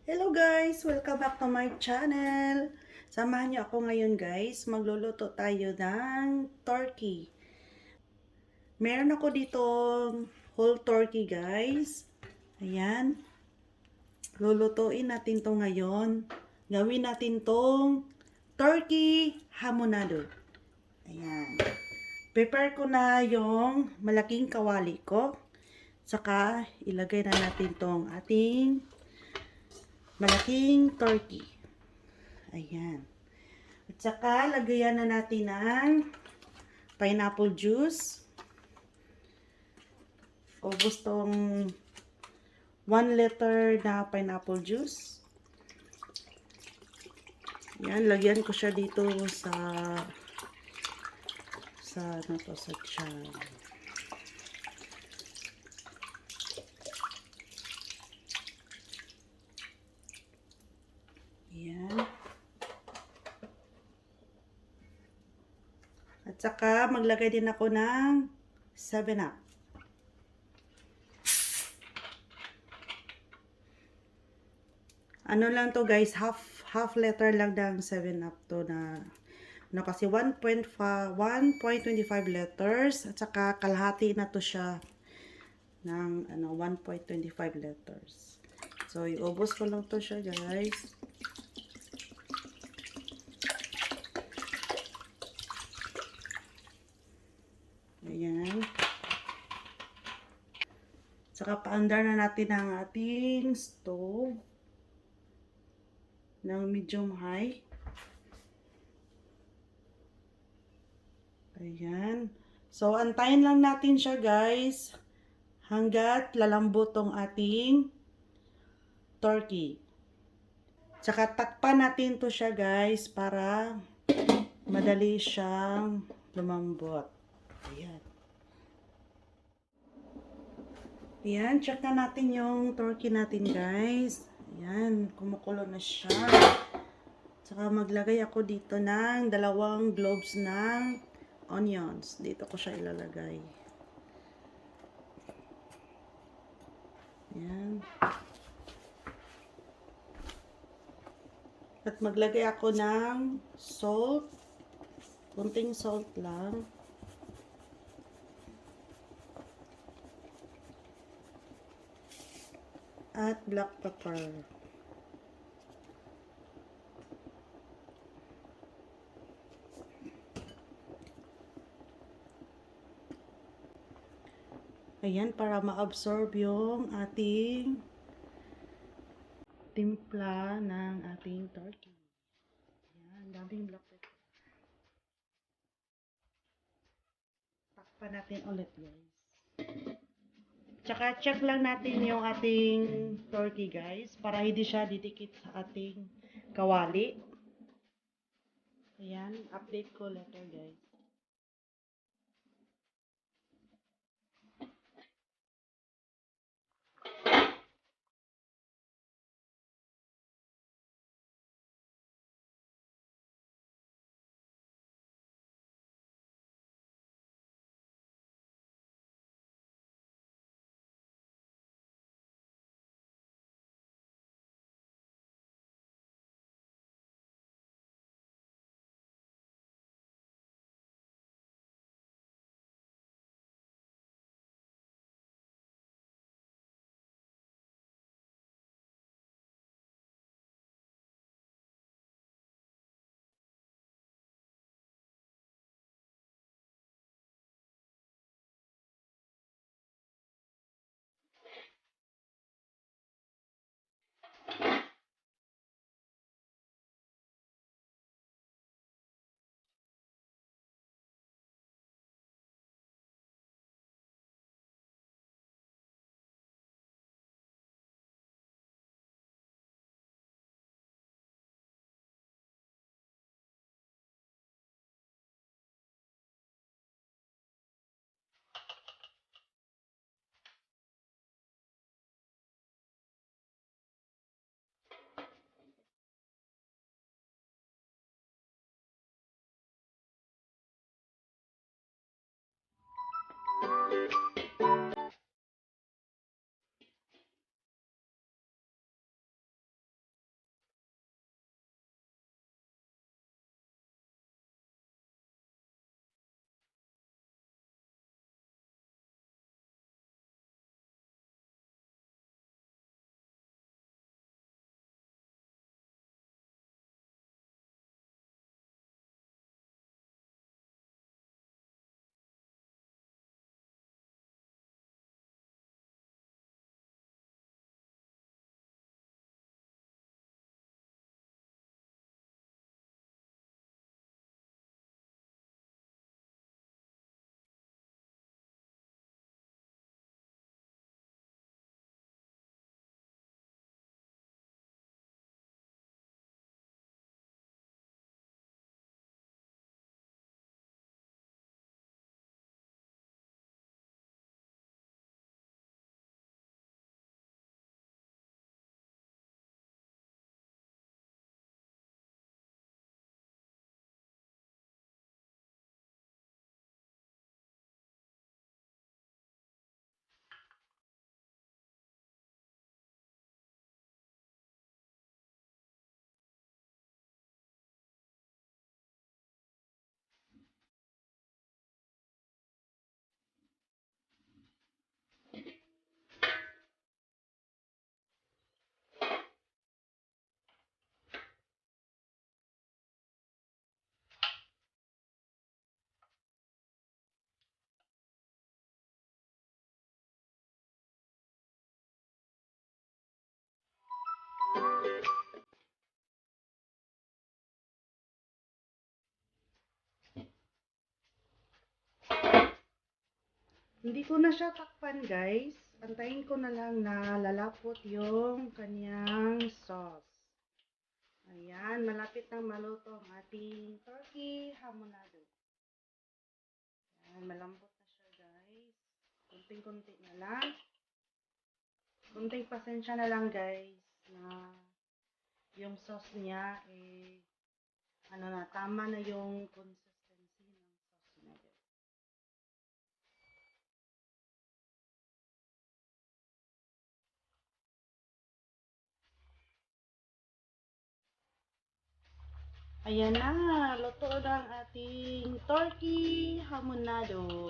Hello guys! Welcome back to my channel! Samahan niyo ako ngayon guys. Magluluto tayo ng turkey. Meron ako dito whole turkey guys. Ayan. Lulutuin natin to ngayon. Gawin natin tong turkey hamonado. Ayan. Prepare ko na yung malaking kawali ko. Saka ilagay na natin tong ating malaking turkey. Ayan. At saka, lagayan na natin ng pineapple juice. Ubos tong 1 liter na pineapple juice. Ayan, lagyan ko siya dito sa tiyan. Ayan. At saka, maglagay din ako ng 7-Up. Ano lang to guys, half liter lang ng 7-Up to na kasi 1.25 liters at saka kalahati na to siya ng 1.25 liters. So, iubos ko lang to siya guys. Ayan. Saka paandar na natin ang ating stove ng medium high. Ayan. So, antayin lang natin siya guys hanggat lalambot tong ating turkey. Tsaka takpan natin to siya guys para madali siyang lumambot. Ayan. Ayan, check na natin yung turkey natin guys. Ayan, kumukulo na siya. Tsaka maglagay ako dito ng 2 globes ng onions. Dito ko siya ilalagay. Ayan. At maglagay ako ng salt. Kunting salt lang. At black pepper. Ayan, para ma-absorb yung ating timpla ng ating turkey. Ayan, daming black pepper. Takpan natin ulit guys. Tsaka check lang natin yung ating turkey guys para hindi siya didikit sa ating kawali. Ayan, update ko later guys. Hindi ko na siya takpan, guys. Antayin ko na lang na lalapot yung kanyang sauce. Ayan, malapit nang maluto ang ating turkey hamonado. Ayan, malambot na siya, guys. Kunting-kunti na lang. Kunting pasensya na lang, guys, na yung sauce niya, tama na yung consistency ng sauce niya, guys. Ayan na, luto na ang ating turkey hamonado.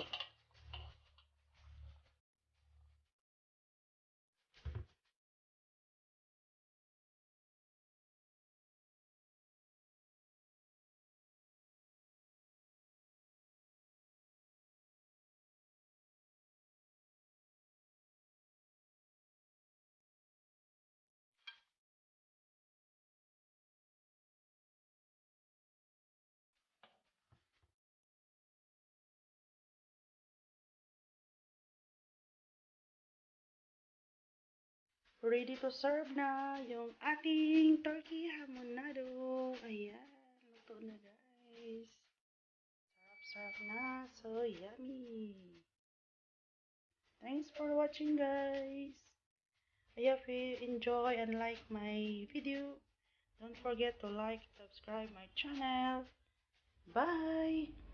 Ready to serve na yung ating turkey hamonado. Ayan, luto na, guys. Sarap-sarap na, so yummy. Thanks for watching, guys. I hope you enjoy and like my video. Don't forget to like, subscribe my channel. Bye!